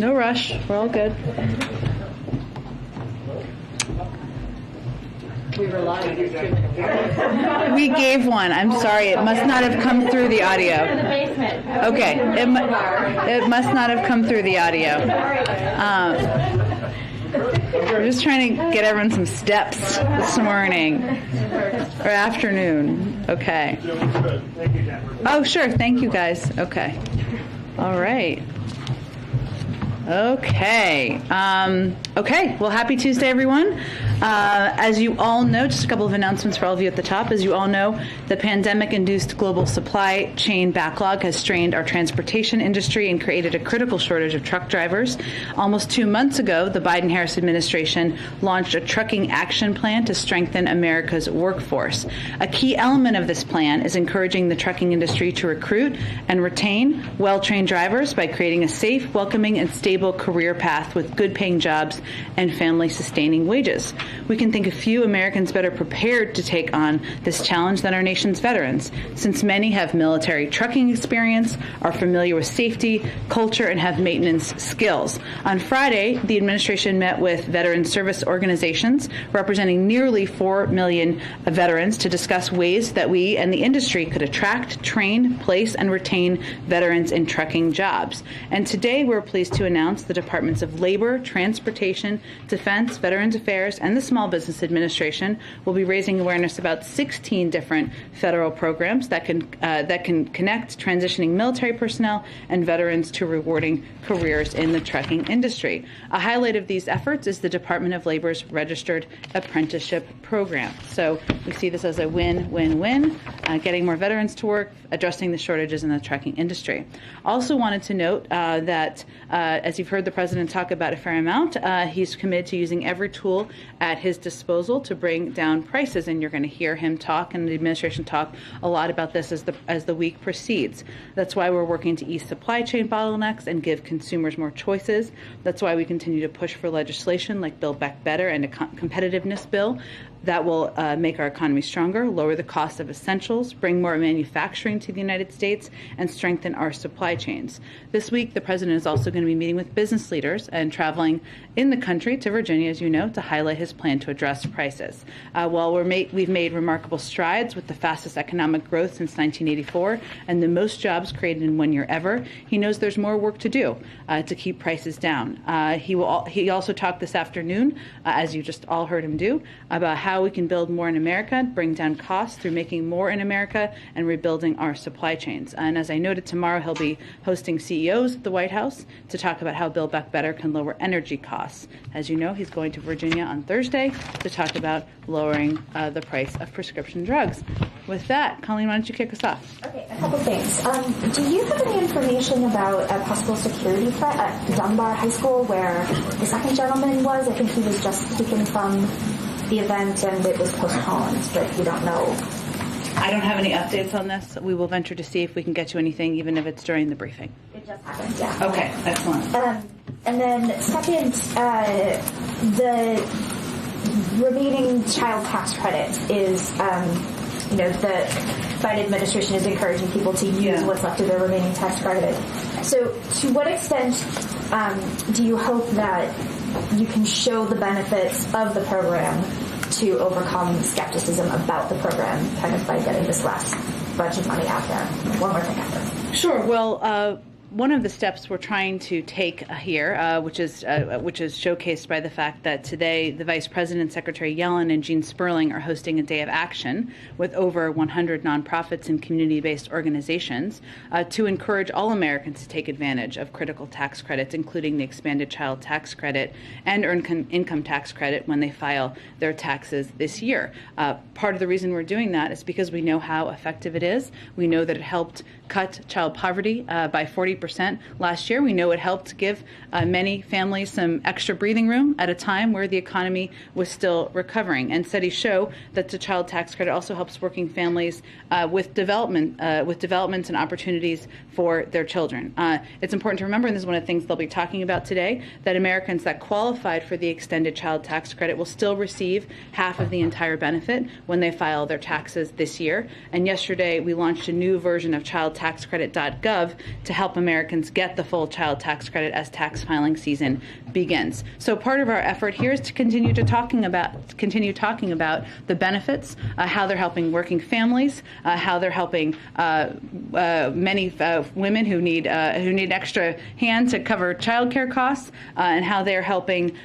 No rush. We're all good. We rely on these 2 minutes. We gave one. I'm sorry. It must not have come through the audio. In the basement. Okay. It must not have come through the audio. We're just trying to get everyone some steps this morning or afternoon. Okay. Oh, sure. Thank you, guys. Okay. All right. Okay. Okay. Well, happy Tuesday, everyone. As you all know, just a couple of announcements for all of you at the top. As you all know, the pandemic-induced global supply chain backlog has strained our transportation industry and created a critical shortage of truck drivers. Almost 2 months ago, the Biden-Harris administration launched a trucking action plan to strengthen America's workforce. A key element of this plan is encouraging the trucking industry to recruit and retain well-trained drivers by creating a safe, welcoming, and stable career path with good-paying jobs and family-sustaining wages. We can think of few Americans better prepared to take on this challenge than our nation's veterans, since many have military trucking experience, are familiar with safety, culture, and have maintenance skills. On Friday, the administration met with veteran service organizations representing nearly 4 million veterans to discuss ways that we and the industry could attract, train, place, and retain veterans in trucking jobs. And today, we're pleased to announce the Departments of Labor, Transportation, Defense, Veterans Affairs, and the Small Business Administration will be raising awareness about 16 different federal programs that can connect transitioning military personnel and veterans to rewarding careers in the trucking industry. A highlight of these efforts is the Department of Labor's Registered Apprenticeship Program. So we see this as a win-win-win, getting more veterans to work, addressing the shortages in the trucking industry. Also wanted to note that as you've heard the president talk about a fair amount, he's committed to using every tool at his disposal to bring down prices, and you're going to hear him talk and the administration talk a lot about this as the week proceeds. That's why we're working to ease supply chain bottlenecks and give consumers more choices. That's why we continue to push for legislation like Build Back Better and a competitiveness bill that will make our economy stronger, lower the cost of essentials, bring more manufacturing to the United States, and strengthen our supply chains. This week, the president is also going to be meeting with business leaders and traveling in the country to Virginia, as you know, to highlight his plan to address prices. While we've made remarkable strides with the fastest economic growth since 1984 and the most jobs created in 1 year ever, he knows there's more work to do to keep prices down. He also talked this afternoon, as you just all heard him do, about how we can build more in America, bring down costs through making more in America, and rebuilding our supply chains. And as I noted, tomorrow he'll be hosting CEOs at the White House to talk about how Build Back Better can lower energy costs. As you know, he's going to Virginia on Thursday to talk about lowering the price of prescription drugs. With that, Colleen, why don't you kick us off? Okay, a couple things. Do you have any information about a possible security threat at Dunbar High School where the second gentleman was? I think he was just taken from the event and it was postponed, but we don't know. I don't have any updates on this. We will venture to see if we can get you anything, even if it's during the briefing. It just happened, yeah. Okay, excellent. And then second, the remaining child tax credit is, the Biden administration is encouraging people to use what's left of their remaining tax credit. So to what extent do you hope that you can show the benefits of the program to overcome skepticism about the program, kind of by getting this last bunch of money out there? One more thing after. Sure. Well, one of the steps we're trying to take here, which is showcased by the fact that today the Vice President, Secretary Yellen, and Gene Sperling are hosting a day of action with over 100 nonprofits and community-based organizations to encourage all Americans to take advantage of critical tax credits, including the expanded child tax credit and earned income tax credit when they file their taxes this year. Part of the reason we're doing that is because we know how effective it is. We know that it helped cut child poverty by 40% last year. We know it helped give many families some extra breathing room at a time where the economy was still recovering. And studies show that the child tax credit also helps working families with developments and opportunities for their children. It's important to remember, and this is one of the things they'll be talking about today, that Americans that qualified for the extended child tax credit will still receive half of the entire benefit when they file their taxes this year. And yesterday, we launched a new version of child childtaxcredit.gov to help Americans get the full child tax credit as tax filing season begins. So part of our effort here is to continue talking about the benefits, how they're helping working families, how they're helping many women who need an extra hand to cover childcare costs, and how they're helping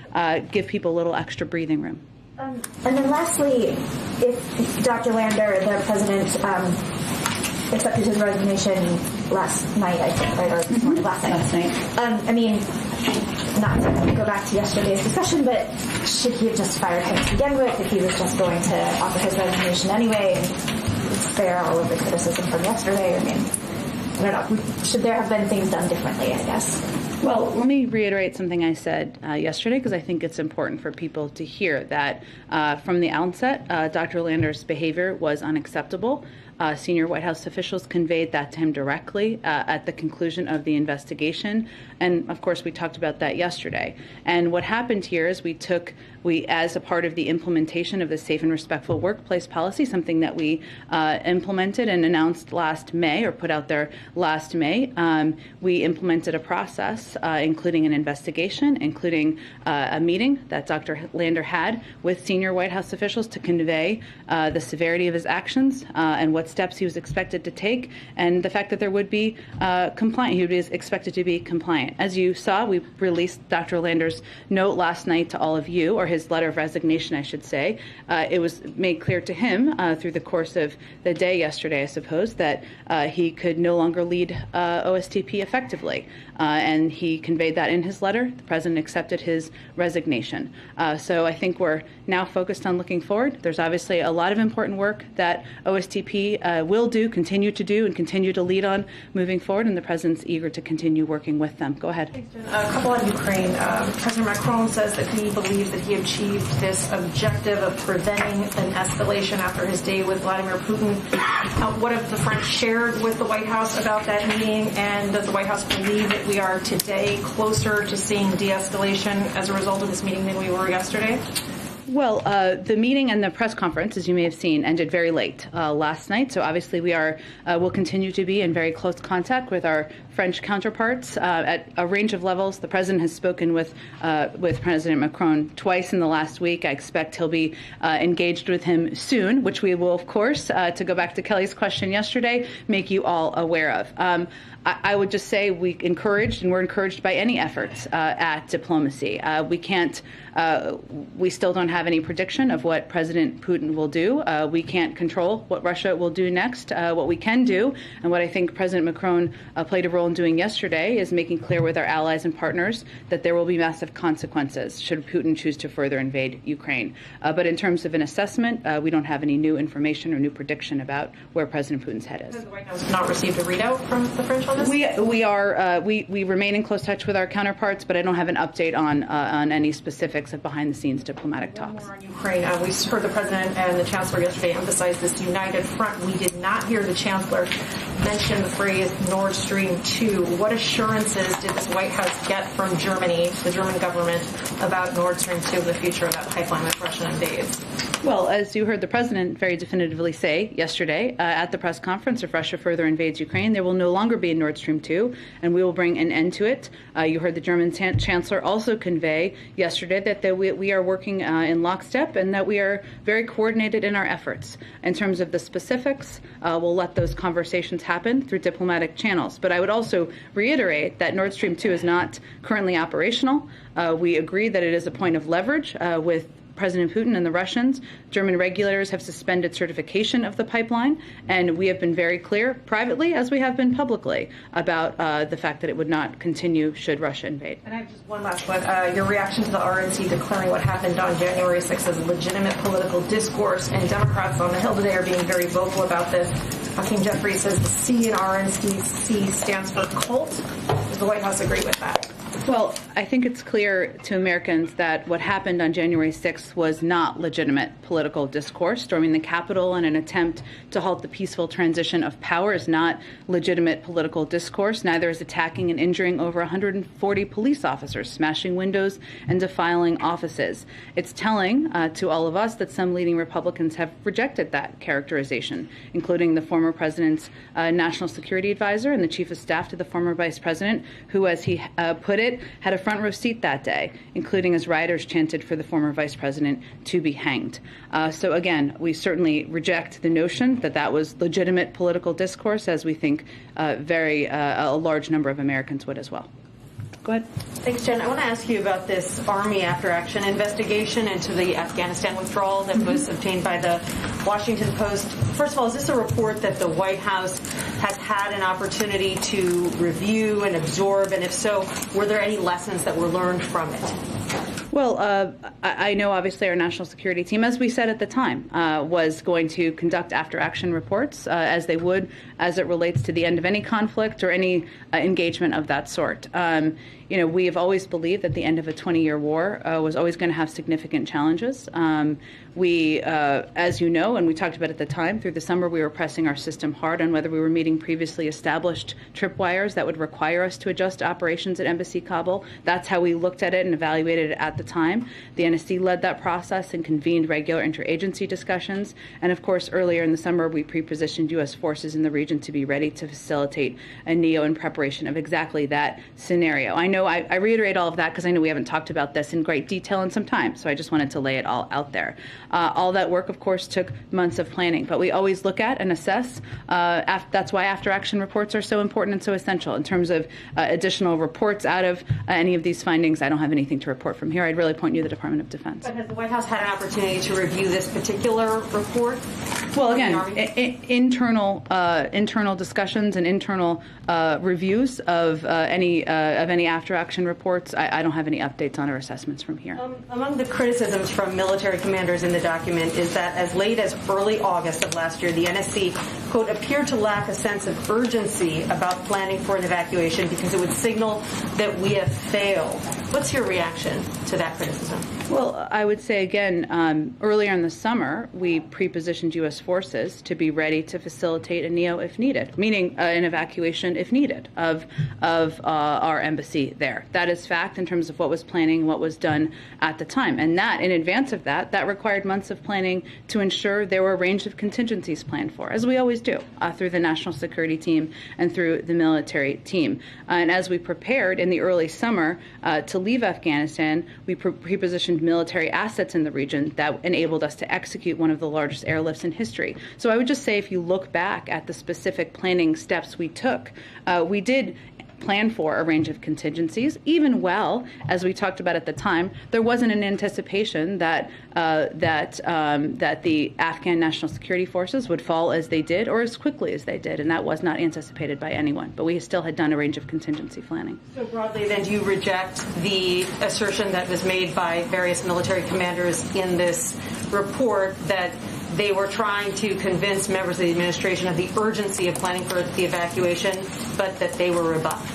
give people a little extra breathing room. And then lastly, if Dr. Lander, the president, accepted his resignation last night, I think, right? Or last night. I mean, not to go back to yesterday's discussion, but should he have just fired him to begin with if he was just going to offer his resignation anyway and spare all of the criticism from yesterday? I mean, I don't know. Should there have been things done differently, I guess? Well, let me reiterate something I said yesterday, because I think it's important for people to hear that from the outset, Dr. Lander's behavior was unacceptable. Senior White House officials conveyed that to him directly at the conclusion of the investigation. And, of course, we talked about that yesterday. And what happened here is we, as a part of the implementation of the Safe and Respectful Workplace Policy, something that we implemented and announced last May, or put out there last May, we implemented a process, including an investigation, including a meeting that Dr. Lander had with senior White House officials to convey the severity of his actions and what steps he was expected to take, and the fact that there would be compliant. He was expected to be compliant. As you saw, we released Dr. Lander's note last night to all of you, or his letter of resignation, I should say. It was made clear to him through the course of the day yesterday, I suppose, that he could no longer lead OSTP effectively. And he conveyed that in his letter. The president accepted his resignation. So I think we're now focused on looking forward. There's obviously a lot of important work that OSTP will do, continue to do, and continue to lead on moving forward, and the president's eager to continue working with them. Go ahead. Thanks, Jen. A couple on Ukraine. President Macron says that he believes that he achieved this objective of preventing an escalation after his day with Vladimir Putin. What have the French shared with the White House about that meeting, and does the White House believe that we are today closer to seeing de-escalation as a result of this meeting than we were yesterday? Well, the meeting and the press conference, as you may have seen, ended very late last night. So obviously we will continue to be in very close contact with our French counterparts at a range of levels. The president has spoken with President Macron twice in the last week. I expect he'll be engaged with him soon, which we will, of course, to go back to Kelly's question yesterday, make you all aware of. I would just say we're encouraged by any efforts at diplomacy. We still don't have any prediction of what President Putin will do. We can't control what Russia will do next. What we can do, and what I think President Macron played a role in doing yesterday, is making clear with our allies and partners that there will be massive consequences should Putin choose to further invade Ukraine. But in terms of an assessment, we don't have any new information or new prediction about where President Putin's head is. Has the White House not received a readout from the French on this? We remain in close touch with our counterparts, but I don't have an update on any specifics of behind-the-scenes diplomatic talks. More on Ukraine. We heard the president and the chancellor yesterday emphasize this united front. We did not hear the chancellor mention the phrase Nord Stream 2. What assurances did this White House get from Germany, the German government, about Nord Stream 2 and the future of that pipeline if Russia invades? Well, as you heard the president very definitively say yesterday at the press conference, if Russia further invades Ukraine, there will no longer be a Nord Stream 2, and we will bring an end to it. You heard the German chancellor also convey yesterday that we are working in lockstep and that we are very coordinated in our efforts. In terms of the specifics, we'll let those conversations happen through diplomatic channels. But I would also reiterate that Nord Stream 2 is not currently operational. We agree that it is a point of leverage with President Putin and the Russians. German regulators have suspended certification of the pipeline, and we have been very clear privately, as we have been publicly, about the fact that it would not continue should Russia invade. And I have just one last one. Your reaction to the RNC declaring what happened on January 6th as legitimate political discourse, and Democrats on the Hill today are being very vocal about this. Hakeem Jeffries says the C in RNC stands for cult. Does the White House agree with that? Well, I think it's clear to Americans that what happened on January 6th was not legitimate political discourse. Storming the Capitol in an attempt to halt the peaceful transition of power is not legitimate political discourse. Neither is attacking and injuring over 140 police officers, smashing windows, and defiling offices. It's telling to all of us that some leading Republicans have rejected that characterization, including the former president's national security advisor and the chief of staff to the former vice president, who, as he put it, had a front row seat that day, including as rioters chanted for the former vice president to be hanged. So again, we certainly reject the notion that that was legitimate political discourse, as we think a large number of Americans would as well. Go ahead. Thanks, Jen. I want to ask you about this Army after-action investigation into the Afghanistan withdrawal that was obtained by the Washington Post. First of all, is this a report that the White House has had an opportunity to review and absorb? And if so, were there any lessons that were learned from it? Well, I know obviously our national security team, as we said at the time, was going to conduct after-action reports as they would as it relates to the end of any conflict or any engagement of that sort. We have always believed that the end of a 20-year war was always going to have significant challenges. We, as you know, and we talked about at the time, through the summer we were pressing our system hard on whether we were meeting previously established tripwires that would require us to adjust operations at Embassy Kabul. That's how we looked at it and evaluated it at the time. The NSC led that process and convened regular interagency discussions. And of course, earlier in the summer, we pre-positioned U.S. forces in the region to be ready to facilitate a NEO in preparation of exactly that scenario. I know I reiterate all of that because I know we haven't talked about this in great detail in some time, so I just wanted to lay it all out there. All that work, of course, took months of planning, but we always look at and assess. That's why after-action reports are so important and so essential. In terms of additional reports out of any of these findings, I don't have anything to report from here. I'd really point you to the Department of Defense. But has the White House had an opportunity to review this particular report? Well, again, internal discussions and internal reviews of any after-action reports. I don't have any updates on our assessments from here. Among the criticisms from military commanders in the document is that as late as early August of last year, the NSC, quote, appeared to lack a sense of urgency about planning for an evacuation because it would signal that we have failed. What's your reaction to that criticism? Well, I would say, again, earlier in the summer, we pre-positioned U.S. forces to be ready to facilitate a NEO if needed, meaning an evacuation if needed of our embassy there. That is fact in terms of what was planning, what was done at the time. And that, in advance of that required months of planning to ensure there were a range of contingencies planned for, as we always do, through the national security team and through the military team. And as we prepared in the early summer to leave Afghanistan, we pre-positioned military assets in the region that enabled us to execute one of the largest airlifts in history. So I would just say if you look back at the specific planning steps we took, we did plan for a range of contingencies. Even well, as we talked about at the time, there wasn't an anticipation that the Afghan National Security Forces would fall as they did or as quickly as they did, and that was not anticipated by anyone. But we still had done a range of contingency planning. So broadly, then, do you reject the assertion that was made by various military commanders in this report that they were trying to convince members of the administration of the urgency of planning for the evacuation, but that they were rebuffed?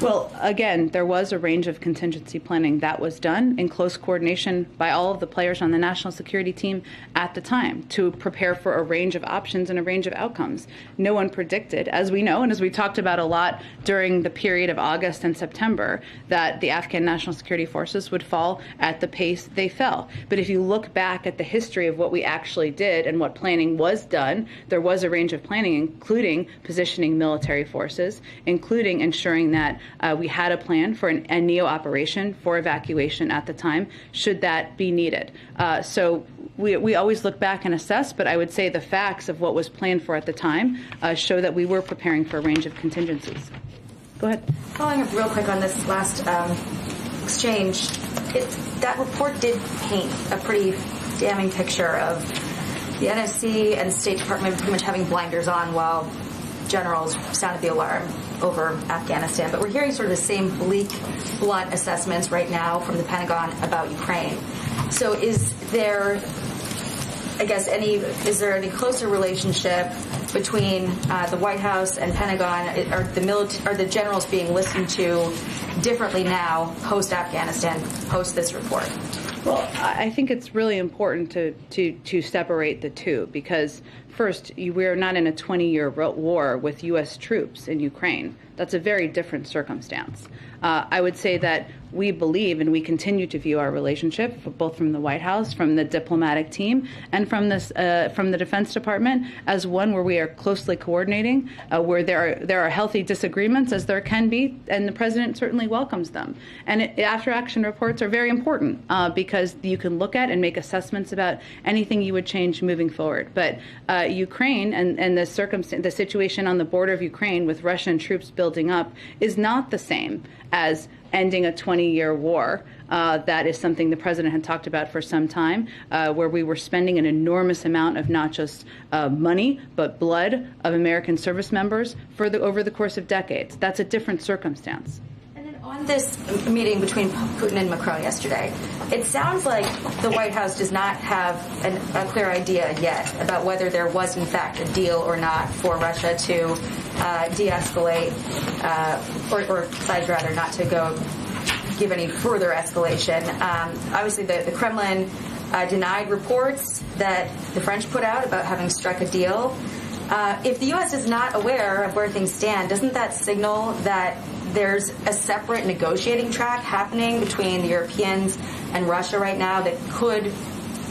Well, again, there was a range of contingency planning that was done in close coordination by all of the players on the national security team at the time to prepare for a range of options and a range of outcomes. No one predicted, as we know, and as we talked about a lot during the period of August and September, that the Afghan National Security Forces would fall at the pace they fell. But if you look back at the history of what we actually did and what planning was done, there was a range of planning, including positioning military forces, including ensuring that we had a plan for a NEO operation for evacuation at the time, should that be needed. So we always look back and assess, but I would say the facts of what was planned for at the time show that we were preparing for a range of contingencies. Go ahead. Following up real quick on this last exchange, that report did paint a pretty damning picture of the NSC and State Department pretty much having blinders on while generals sounded the alarm over Afghanistan. But we're hearing sort of the same bleak, blunt assessments right now from the Pentagon about Ukraine. So is there any closer relationship between the White House and Pentagon? Are the generals being listened to differently now, post-Afghanistan, post this report? Well, I think it's really important to separate the two, because first, we're not in a 20-year war with U.S. troops in Ukraine. That's a very different circumstance. I would say that we believe and we continue to view our relationship, both from the White House, from the diplomatic team, and from the Defense Department, as one where we are closely coordinating, where there are healthy disagreements, as there can be, and the president certainly welcomes them. And after-action reports are very important because you can look at and make assessments about anything you would change moving forward. But Ukraine and the situation on the border of Ukraine with Russian troops building up is not the same as ending a 20-year war. That is something the president had talked about for some time, where we were spending an enormous amount of not just money, but blood of American service members over the course of decades. That's a different circumstance. On this meeting between Putin and Macron yesterday, it sounds like the White House does not have a clear idea yet about whether there was, in fact, a deal or not for Russia to de-escalate, or besides rather not to go give any further escalation. Obviously, the Kremlin denied reports that the French put out about having struck a deal. If the U.S. is not aware of where things stand, doesn't that signal that there's a separate negotiating track happening between the Europeans and Russia right now that could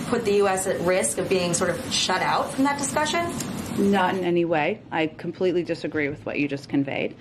put the U.S. at risk of being sort of shut out from that discussion? Not in any way. I completely disagree with what you just conveyed.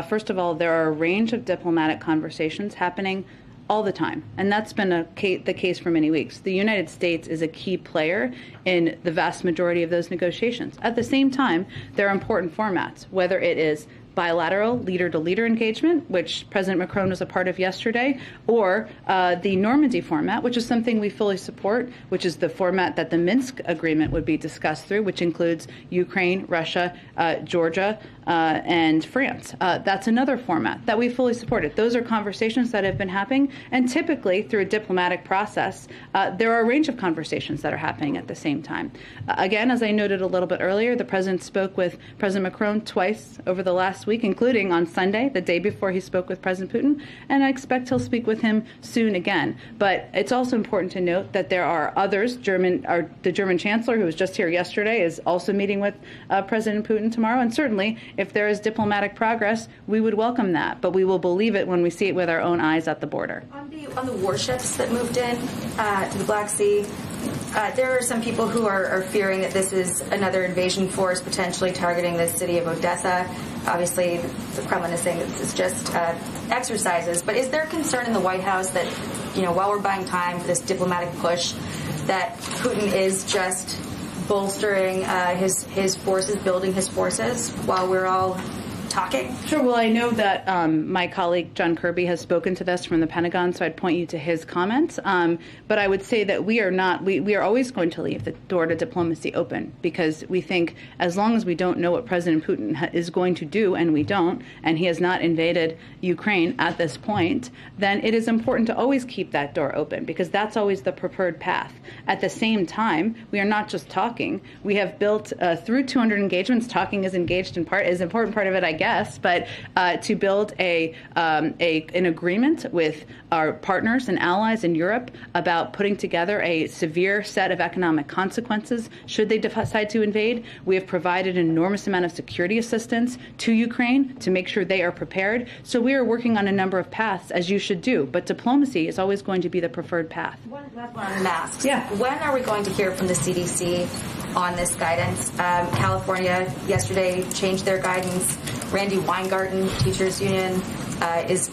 First of all, there are a range of diplomatic conversations happening all the time, and that's been the case for many weeks. The United States is a key player in the vast majority of those negotiations. At the same time, there are important formats, whether it is bilateral leader-to-leader engagement, which President Macron was a part of yesterday, or the Normandy format, which is something we fully support, which is the format that the Minsk agreement would be discussed through, which includes Ukraine, Russia, Georgia, and France. That's another format that we fully supported. Those are conversations that have been happening, and typically through a diplomatic process, there are a range of conversations that are happening at the same time. Again, as I noted a little bit earlier, the president spoke with President Macron twice over the last week, including on Sunday, the day before he spoke with President Putin, and I expect he'll speak with him soon again. But it's also important to note that there are others. The German Chancellor, who was just here yesterday, is also meeting with President Putin tomorrow, and certainly if there is diplomatic progress, we would welcome that, but we will believe it when we see it with our own eyes at the border. On the warships that moved in to the Black Sea, there are some people who are fearing that this is another invasion force potentially targeting the city of Odessa. Obviously, the Kremlin is saying that it's just exercises. But is there concern in the White House that, while we're buying time for this diplomatic push, that Putin is just bolstering his forces, building his forces, while we're all talking? Sure. Well, I know that my colleague John Kirby has spoken to this from the Pentagon, so I'd point you to his comments. But I would say that we are always going to leave the door to diplomacy open, because we think as long as we don't know what President Putin is going to do, and we don't, and he has not invaded Ukraine at this point, then it is important to always keep that door open, because that's always the preferred path. At the same time, we are not just talking. We have built through 200 engagements. Talking is an important part of it, I guess. But to build an agreement with our partners and allies in Europe about putting together a severe set of economic consequences should they decide to invade. We have provided an enormous amount of security assistance to Ukraine to make sure they are prepared. So we are working on a number of paths, as you should do. But diplomacy is always going to be the preferred path. One last one on masks. Yeah. When are we going to hear from the CDC on this guidance? California yesterday changed their guidance. Randy Weingarten, Teachers Union, is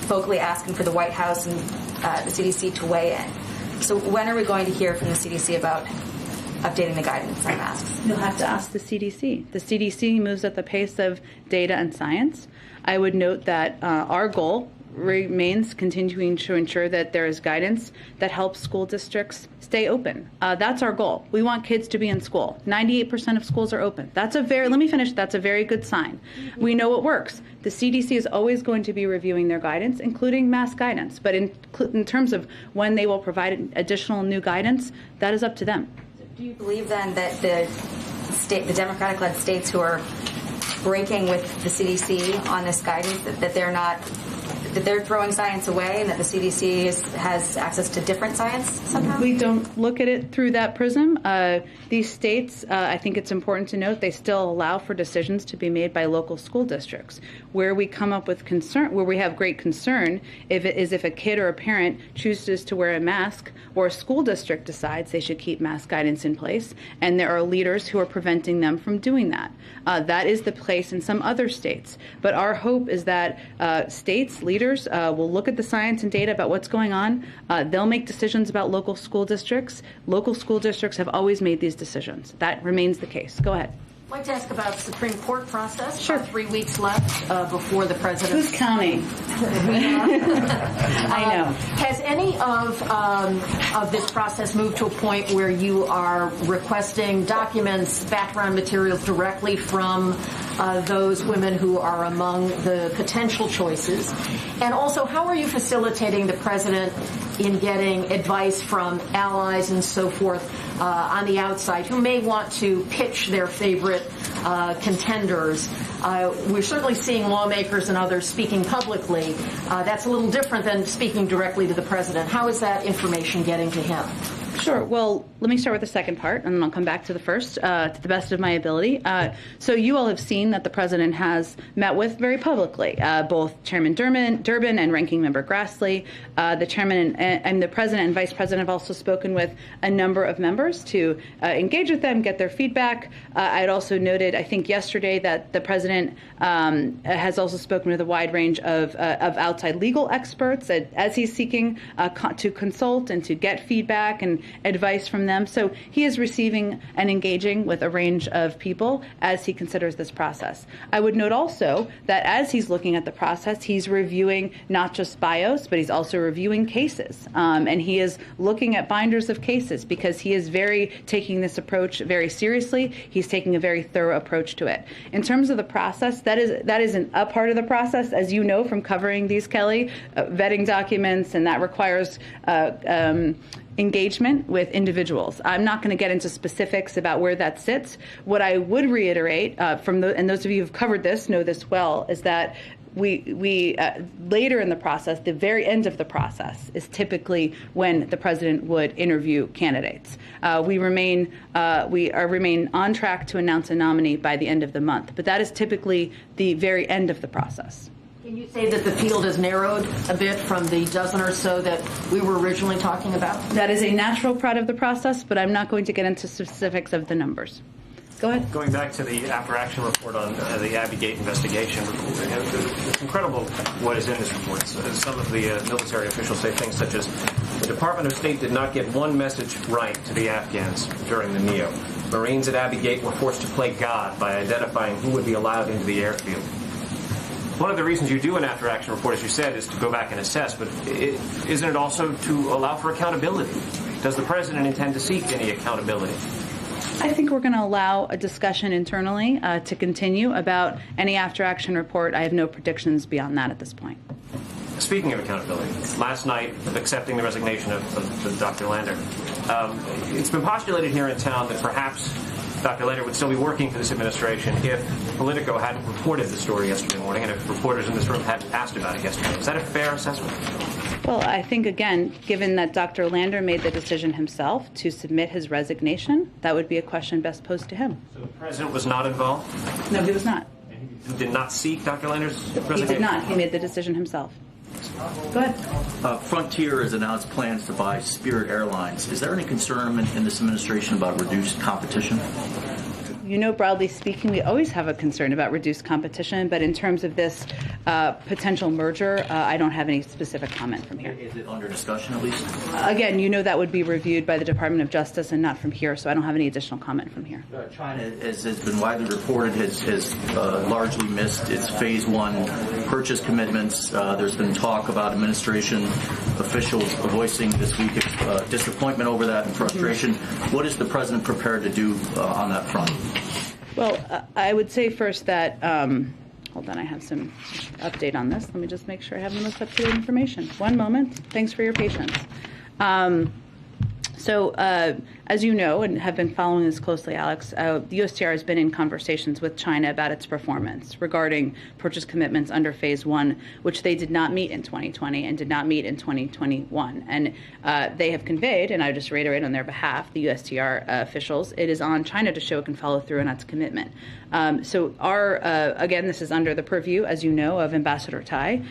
vocally asking for the White House and the CDC to weigh in. So when are we going to hear from the CDC about updating the guidance on masks? You'll have to ask the CDC. The CDC moves at the pace of data and science. I would note that our goal remains continuing to ensure that there is guidance that helps school districts stay open. That's our goal. We want kids to be in school. 98% of schools are open. That's a very good sign. We know it works. The CDC is always going to be reviewing their guidance, including mask guidance. But in terms of when they will provide additional new guidance, that is up to them. Do you believe then that the the Democratic-led states who are breaking with the CDC on this guidance, that they're throwing science away and that the CDC has access to different science somehow? We don't look at it through that prism. These states, I think it's important to note, they still allow for decisions to be made by local school districts. Where we come up with concern, where we have great concern, if a kid or a parent chooses to wear a mask, or a school district decides they should keep mask guidance in place, and there are leaders who are preventing them from doing that. That is the place in some other states. But our hope is that states, leaders, will look at the science and data about what's going on. They'll make decisions about local school districts. Local school districts have always made these decisions. That remains the case. Go ahead. I'd like to ask about the Supreme Court process. Sure. 3 weeks left before the president. Who's counting? I know. Has any of this process moved to a point where you are requesting documents, background materials directly from those women who are among the potential choices? And also, how are you facilitating the president in getting advice from allies and so forth on the outside who may want to pitch their favorite contenders? We're certainly seeing lawmakers and others speaking publicly. That's a little different than speaking directly to the president. How is that information getting to him? Sure. Well, let me start with the second part, and then I'll come back to the first, to the best of my ability. So you all have seen that the president has met with very publicly both Chairman Durbin and Ranking Member Grassley. The chairman and the president and vice president have also spoken with a number of members to engage with them, get their feedback. I had also noted, I think yesterday, that the president has also spoken with a wide range of outside legal experts as he's seeking to consult and to get feedback and advice from them. So he is receiving and engaging with a range of people as he considers this process. I would note also that as he's looking at the process, he's reviewing not just bios, but he's also reviewing cases. And he is looking at binders of cases because he is taking this approach very seriously. He's taking a very thorough approach to it. In terms of the process, that is a part of the process, as you know from covering these, Kelly, vetting documents, and that requires engagement with individuals. I'm not going to get into specifics about where that sits. What I would reiterate, and those of you who've covered this know this well, is that we later in the process, the very end of the process, is typically when the president would interview candidates. We remain on track to announce a nominee by the end of the month, but that is typically the very end of the process. Can you say that the field has narrowed a bit from the dozen or so that we were originally talking about? That is a natural part of the process, but I'm not going to get into specifics of the numbers. Go ahead. Going back to the after-action report on the Abbey-Gate investigation, it's incredible what is in this report. Some of the military officials say things such as, the Department of State did not get one message right to the Afghans during the NEO. Marines at Abbey-Gate were forced to play God by identifying who would be allowed into the airfield. One of the reasons you do an after-action report, as you said, is to go back and assess, but isn't it also to allow for accountability? Does the president intend to seek any accountability? I think we're going to allow a discussion internally to continue about any after-action report. I have no predictions beyond that at this point. Speaking of accountability, last night, accepting the resignation of Dr. Lander, it's been postulated here in town that perhaps Dr. Lander would still be working for this administration if Politico hadn't reported the story yesterday morning and if reporters in this room hadn't asked about it yesterday. Is that a fair assessment? Well, I think, again, given that Dr. Lander made the decision himself to submit his resignation, that would be a question best posed to him. So the president was not involved? No, he was not. He did not seek Dr. Lander's resignation? He did not. He made the decision himself. Go ahead. Frontier has announced plans to buy Spirit Airlines. Is there any concern in this administration about reduced competition? You know, broadly speaking, we always have a concern about reduced competition, but in terms of this potential merger, I don't have any specific comment from here. Is it under discussion at least? Again, you know that would be reviewed by the Department of Justice and not from here, so I don't have any additional comment from here. China, as has been widely reported, has largely missed its Phase 1 purchase commitments. There's been talk about administration officials voicing this week disappointment over that and frustration. Mm-hmm. What is the president prepared to do on that front? Well, I would say first that, hold on, I have some update on this. Let me just make sure I have the most up-to-date information. One moment. Thanks for your patience. So as you know and have been following this closely, Alex, the USTR has been in conversations with China about its performance regarding purchase commitments under Phase 1, which they did not meet in 2020 and did not meet in 2021. And they have conveyed, and I just reiterate on their behalf, the USTR officials, it is on China to show it can follow through on its commitment. So again, this is under the purview, as you know, of Ambassador Tai.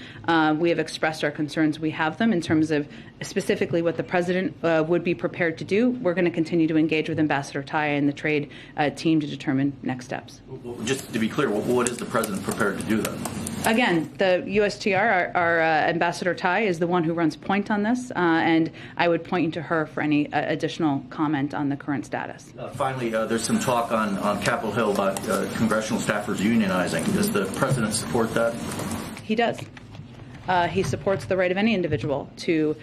We have expressed our concerns. We have them in terms of specifically what the president would be prepared to do. We're going to continue to engage with Ambassador Tai and the trade team to determine next steps. Well, just to be clear, what is the president prepared to do then? Again, the USTR, our Ambassador Tai, is the one who runs point on this, and I would point you to her for any additional comment on the current status. Finally, there's some talk on Capitol Hill about congressional staffers unionizing. Does the president support that? He does. He supports the right of any individual to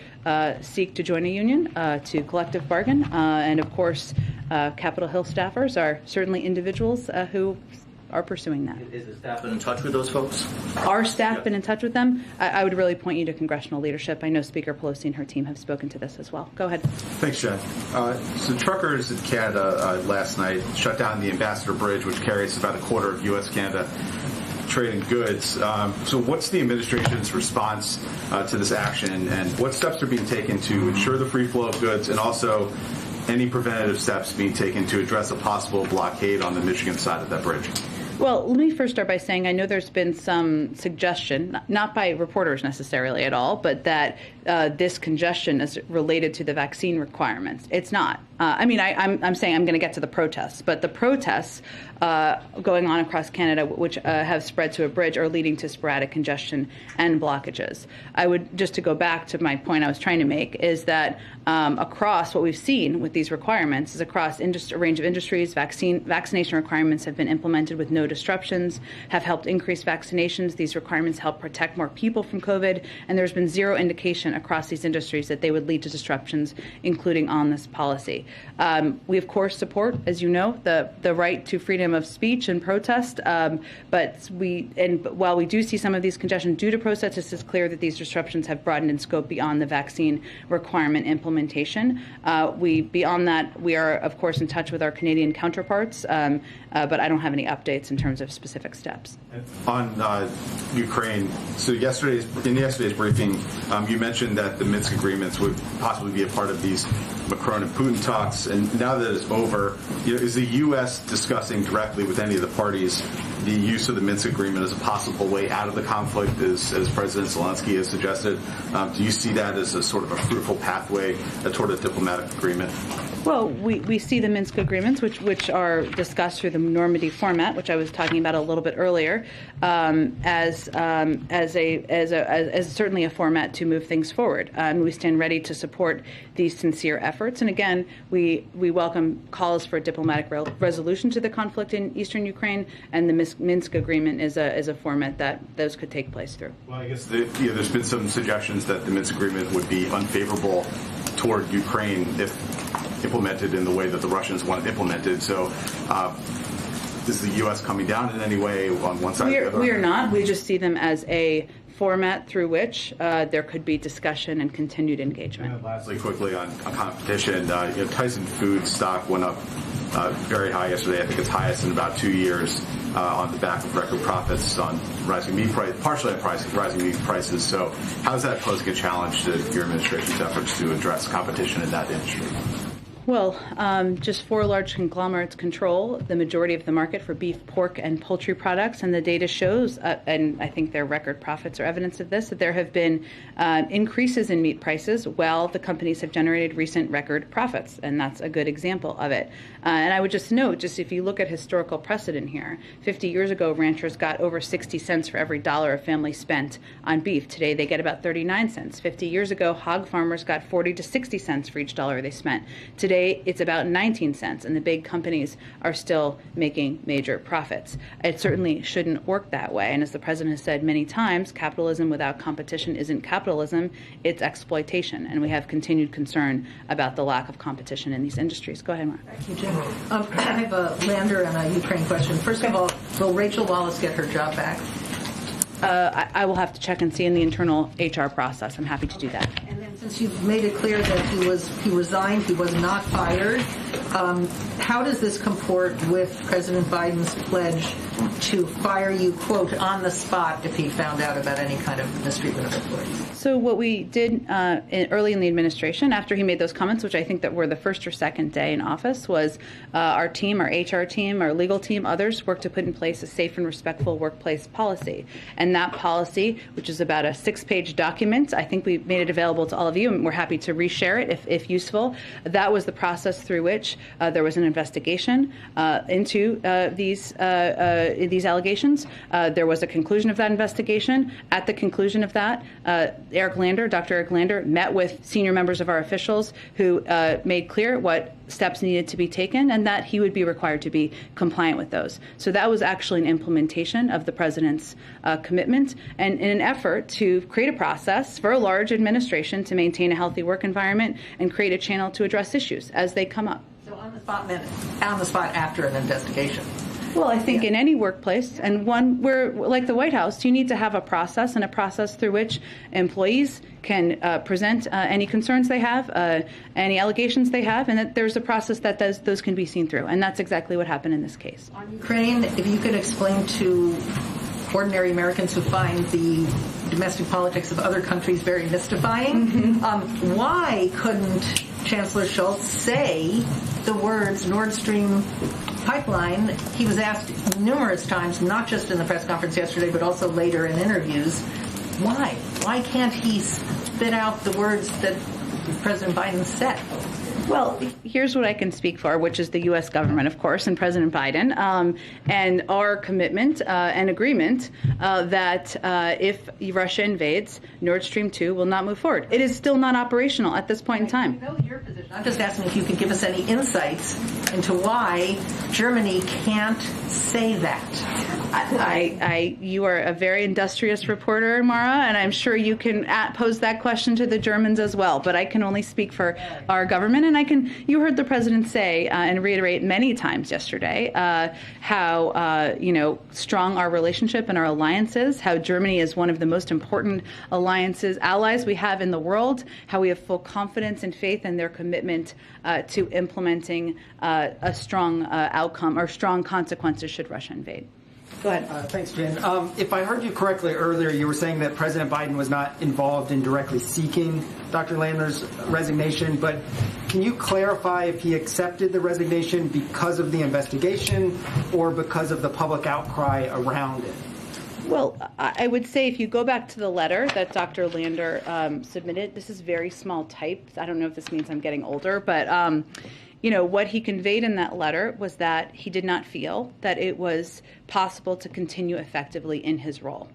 seek to join a union, to collective bargain, and of course, Capitol Hill staffers are certainly individuals who are pursuing that. Is the staff been in touch with those folks? Our staff been in touch with them? I would really point you to congressional leadership. I know Speaker Pelosi and her team have spoken to this as well. Go ahead. Thanks, Jen. So truckers in Canada last night shut down the Ambassador Bridge, which carries about a quarter of U.S.-Canada trade in goods. So what's the administration's response to this action, and what steps are being taken to ensure the free flow of goods, and also any preventative steps being taken to address a possible blockade on the Michigan side of that bridge? Well, let me first start by saying I know there's been some suggestion, not by reporters necessarily at all, but that this congestion is related to the vaccine requirements. It's not. I'm saying I'm going to get to the protests, but the protests going on across Canada, which have spread to a bridge, are leading to sporadic congestion and blockages. I would, just to go back to my point I was trying to make, is that across what we've seen with these requirements is across a range of industries, vaccination requirements have been implemented with no disruptions, have helped increase vaccinations. These requirements help protect more people from COVID, and there's been zero indication across these industries that they would lead to disruptions, including on this policy. We, of course, support, as you know, the right to freedom of speech and protest, but while we do see some of these congestion due to protests, it's clear that these disruptions have broadened in scope beyond the vaccine requirement implementation. Beyond that, we are, of course, in touch with our Canadian counterparts, but I don't have any updates in terms of specific steps. On Ukraine, so in yesterday's briefing, you mentioned that the Minsk agreements would possibly be a part of these Macron and Putin talks, and now that it's over, is the U.S. discussing directly with any of the parties the use of the Minsk agreement as a possible way out of the conflict, as President Zelensky has suggested? Do you see that as a sort of a fruitful pathway toward a diplomatic agreement? Well, we see the Minsk agreements, which are discussed through the Normandy format, which I was talking about a little bit earlier, as certainly a format to move things forward. And we stand ready to support these sincere efforts. And again, we welcome calls for a diplomatic resolution to the conflict in eastern Ukraine, and the Minsk agreement is a format that those could take place through. Well, I guess there's been some suggestions that the Minsk agreement would be unfavorable toward Ukraine if implemented in the way that the Russians want it implemented. So is the U.S. coming down in any way on one side or the other? We are not. We just see them as a format through which there could be discussion and continued engagement. And lastly, quickly on competition, Tyson Foods stock went up very high yesterday. I think it's highest in about 2 years on the back of record profits on rising meat prices, partially on rising meat prices. So how is that posing a challenge to your administration's efforts to address competition in that industry? Well, just 4 large conglomerates control the majority of the market for beef, pork, and poultry products, and the data shows, and I think their record profits are evidence of this, that there have been increases in meat prices while the companies have generated recent record profits, and that's a good example of it. And I would just note, if you look at historical precedent here, 50 years ago, ranchers got over 60 cents for every dollar a family spent on beef. Today, they get about 39 cents. 50 years ago, hog farmers got 40 to 60 cents for each dollar they spent. Today, it's about 19 cents, and the big companies are still making major profits. It certainly shouldn't work that way, and as the president has said many times, capitalism without competition isn't capitalism, it's exploitation, and we have continued concern about the lack of competition in these industries. Go ahead, Mark. Thank you, Jen. I have a Lander and a Ukraine question. First of all, will Rachel Wallace get her job back? I will have to check and see in the internal HR process. I'm happy to do that. And then since you've made it clear that he resigned, he was not fired, how does this comport with President Biden's pledge to fire you, quote, on the spot if he found out about any kind of mistreatment of employees? So what we did early in the administration, after he made those comments, which I think that were the first or second day in office, was our team, our HR team, our legal team, others worked to put in place a safe and respectful workplace policy. And that policy, which is about a 6-page document, I think we made it available to all of you, and we're happy to reshare it if useful. That was the process through which there was an investigation into these allegations. There was a conclusion of that investigation. At the conclusion of that, Dr. Eric Lander, met with senior members of our officials who made clear what steps needed to be taken and that he would be required to be compliant with those. So that was actually an implementation of the president's commitment and in an effort to create a process for a large administration to maintain a healthy work environment and create a channel to address issues as they come up. So on the spot after an investigation. Well, I think in any workplace, and one where, like the White House, you need to have a process and a process through which employees can present any concerns they have, any allegations they have, and that there's a process that those can be seen through. And that's exactly what happened in this case. On Ukraine, if you could explain to ordinary Americans who find the domestic politics of other countries very mystifying, why couldn't Chancellor Scholz say the words Nord Stream pipeline? He was asked numerous times, not just in the press conference yesterday, but also later in interviews. Why? Why can't he spit out the words that President Biden said? Well, here's what I can speak for, which is the U.S. government, of course, and President Biden, and our commitment and agreement that if Russia invades, Nord Stream 2 will not move forward. It is still not operational at this point in time. I know your position. I'm just asking if you could give us any insights into why Germany can't say that. You are a very industrious reporter, Mara, and I'm sure you can pose that question to the Germans as well. But I can only speak for our government, and you heard the president say and reiterate many times yesterday how strong our relationship and our alliance is, how Germany is one of the most important allies we have in the world, how we have full confidence and faith in their commitment to implementing a strong outcome or strong consequences should Russia invade. Go ahead. Thanks, Jen. If I heard you correctly earlier, you were saying that President Biden was not involved in directly seeking Dr. Lander's resignation, but can you clarify if he accepted the resignation because of the investigation or because of the public outcry around it? Well, I would say if you go back to the letter that Dr. Lander submitted, this is very small type. I don't know if this means I'm getting older, but what he conveyed in that letter was that he did not feel that it was possible to continue effectively in his role.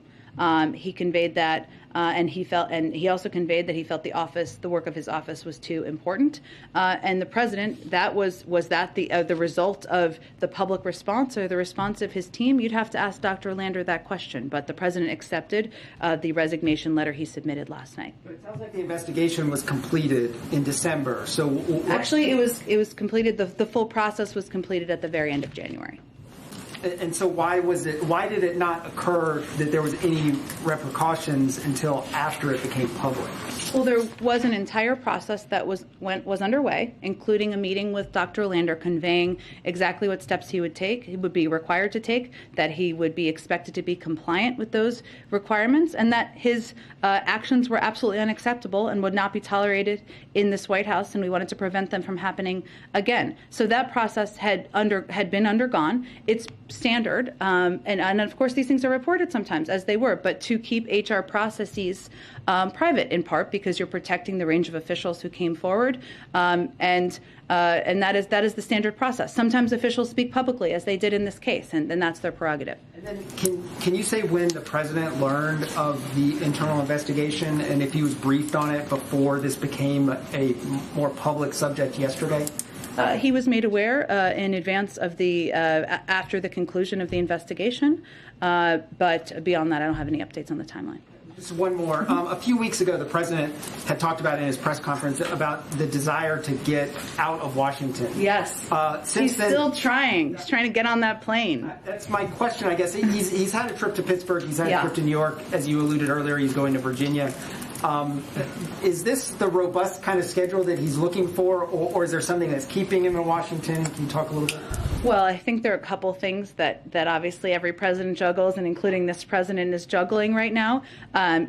He conveyed that, and he also conveyed that he felt the work of his office was too important. And the president, was that the result of the public response or the response of his team? You'd have to ask Dr. Lander that question. But the president accepted the resignation letter he submitted last night. But it sounds like the investigation was completed in December. So actually, it was completed. The full process was completed at the very end of January. And so why did it not occur that there was any repercussions until after it became public? Well, there was an entire process that was underway, including a meeting with Dr. Lander conveying exactly what steps he would be required to take, that he would be expected to be compliant with those requirements, and that his actions were absolutely unacceptable and would not be tolerated in this White House, and we wanted to prevent them from happening again. So that process had been undergone. It's standard, and of course these things are reported sometimes as they were, but to keep HR processes private in part because you're protecting the range of officials who came forward, and that is the standard process. Sometimes officials speak publicly, as they did in this case, and that's their prerogative. And then can you say when the president learned of the internal investigation and if he was briefed on it before this became a more public subject yesterday? He was made aware in advance of after the conclusion of the investigation, but beyond that, I don't have any updates on the timeline. Just one more. A few weeks ago, the president had talked about in his press conference about the desire to get out of Washington. Yes. Since He's then, still trying. He's trying to get on that plane. That's my question, I guess. He's had a trip to Pittsburgh. He's had Yeah. a trip to New York. As you alluded earlier, he's going to Virginia. Is this the robust kind of schedule that he's looking for, or is there something that's keeping him in Washington? Can you talk a little bit? Well, I think there are a couple things that obviously every president juggles, and including this president is juggling right now.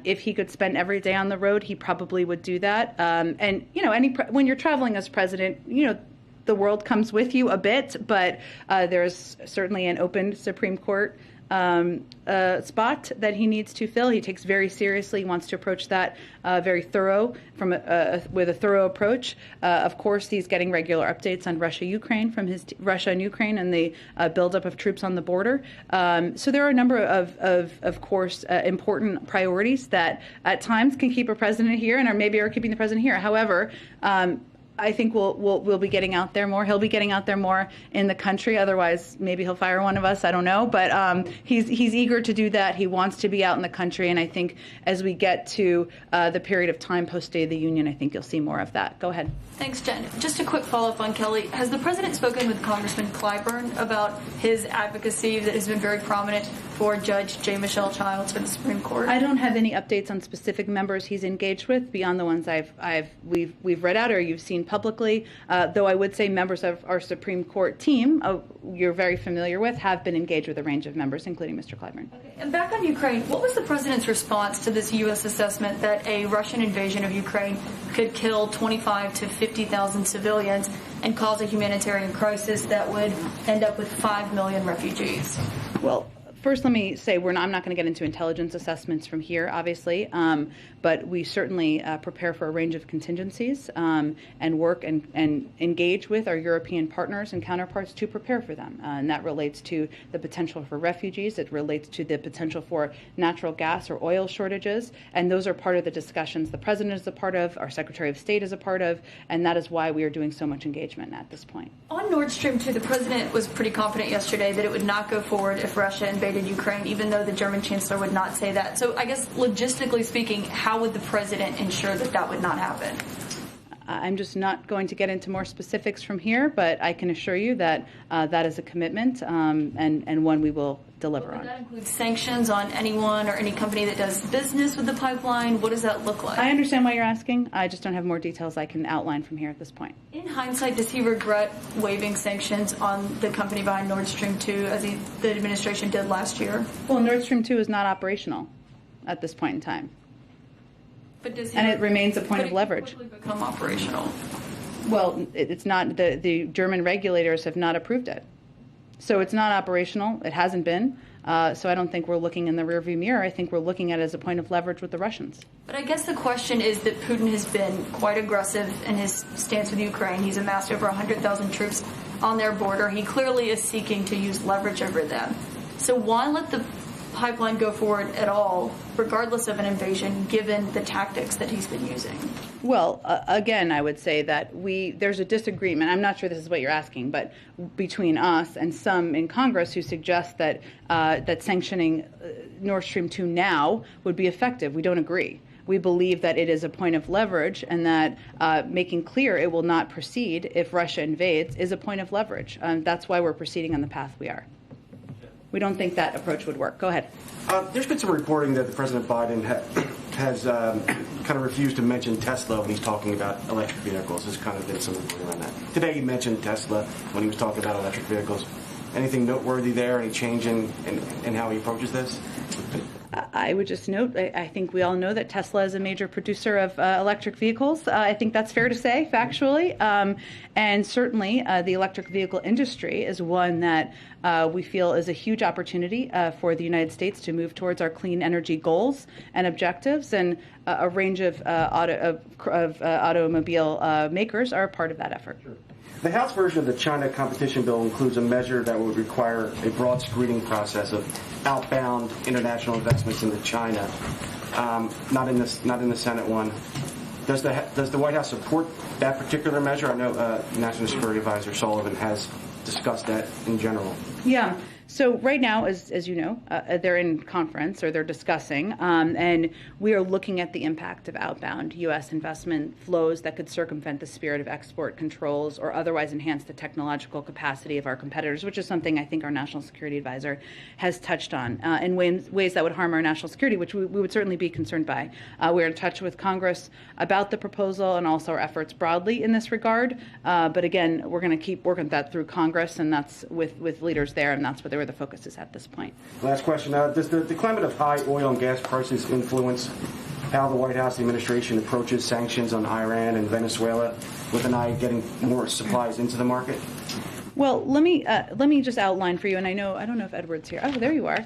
If he could spend every day on the road, he probably would do that. And, you know, when you're traveling as president, you know, the world comes with you a bit, but there's certainly an open Supreme Court spot that he needs to fill. He takes very seriously. He wants to approach that very thorough with a thorough approach. Of course, he's getting regular updates on Russia-Ukraine from Russia and Ukraine and the buildup of troops on the border. So there are a number of course, important priorities that at times can keep a president here and maybe are keeping the president here. However, I think we'll be getting out there more. He'll be getting out there more in the country. Otherwise, maybe he'll fire one of us. I don't know. But he's eager to do that. He wants to be out in the country. And I think as we get to the period of time post State of the Union, I think you'll see more of that. Go ahead. Thanks, Jen. Just a quick follow-up on Kelly. Has the president spoken with Congressman Clyburn about his advocacy that has been very prominent for Judge J. Michelle Childs for the Supreme Court? I don't have any updates on specific members he's engaged with beyond the ones we've read out or you've seen publicly. Though I would say members of our Supreme Court team, you're very familiar with, have been engaged with a range of members, including Mr. Clyburn. Okay. And back on Ukraine, what was the president's response to this U.S. assessment that a Russian invasion of Ukraine could kill 25 to 50,000 civilians and cause a humanitarian crisis that would end up with 5 million refugees? Well, first, let me say I'm not going to get into intelligence assessments from here, obviously, but we certainly prepare for a range of contingencies and work and engage with our European partners and counterparts to prepare for them. And that relates to the potential for refugees. It relates to the potential for natural gas or oil shortages. And those are part of the discussions the president is a part of, our Secretary of State is a part of, and that is why we are doing so much engagement at this point. On Nord Stream 2, the president was pretty confident yesterday that it would not go forward if Russia invaded Ukraine, even though the German chancellor would not say that. So I guess logistically speaking, how would the president ensure that that would not happen? I'm just not going to get into more specifics from here, but I can assure you that that is a commitment and one we will deliver on. Would that include sanctions on anyone or any company that does business with the pipeline? What does that look like? I understand why you're asking. I just don't have more details I can outline from here at this point. In hindsight, does he regret waiving sanctions on the company behind Nord Stream 2 as the administration did last year? Well, Nord Stream 2 is not operational at this point in time. But does he and it remains a point of leverage. Quickly become operational? Well, it's not. The German regulators have not approved it. So it's not operational. It hasn't been. So I don't think we're looking in the rearview mirror. I think we're looking at it as a point of leverage with the Russians. But I guess the question is that Putin has been quite aggressive in his stance with Ukraine. He's amassed over 100,000 troops on their border. He clearly is seeking to use leverage over them. So why let the pipeline go forward at all, regardless of an invasion, given the tactics that he's been using? Well, again, I would say that there's a disagreement. I'm not sure this is what you're asking, but between us and some in Congress who suggest that that sanctioning Nord Stream 2 now would be effective. We don't agree. We believe that it is a point of leverage and that making clear it will not proceed if Russia invades is a point of leverage. That's why we're proceeding on the path we are. We don't think that approach would work. Go ahead. There's been some reporting that President Biden has kind of refused to mention Tesla when he's talking about electric vehicles. There's kind of been some reporting on that. Today he mentioned Tesla when he was talking about electric vehicles. Anything noteworthy there? Any change in how he approaches this? I would just note, I think we all know that Tesla is a major producer of electric vehicles. I think that's fair to say, factually. And certainly the electric vehicle industry is one that we feel is a huge opportunity for the United States to move towards our clean energy goals and objectives. And a range of automobile makers are a part of that effort. Sure. The House version of the China competition bill includes a measure that would require a broad screening process of outbound international investments into China. Not in the Senate one. Does the White House support that particular measure? I know National Security Advisor Sullivan has discussed that in general. Yeah. So right now, as you know, they're in conference or they're discussing, and we are looking at the impact of outbound U.S. investment flows that could circumvent the spirit of export controls or otherwise enhance the technological capacity of our competitors, which is something I think our national security advisor has touched on in ways that would harm our national security, which we would certainly be concerned by. We're in touch with Congress about the proposal and also our efforts broadly in this regard. But again, we're going to keep working that through Congress, and that's with leaders there, and that's where the focus is at this point. Last question. Does the climate of high oil and gas prices influence how the White House administration approaches sanctions on Iran and Venezuela with an eye getting more supplies into the market? Well, let me just outline for you, and I don't know if Edward's here. Oh, there you are.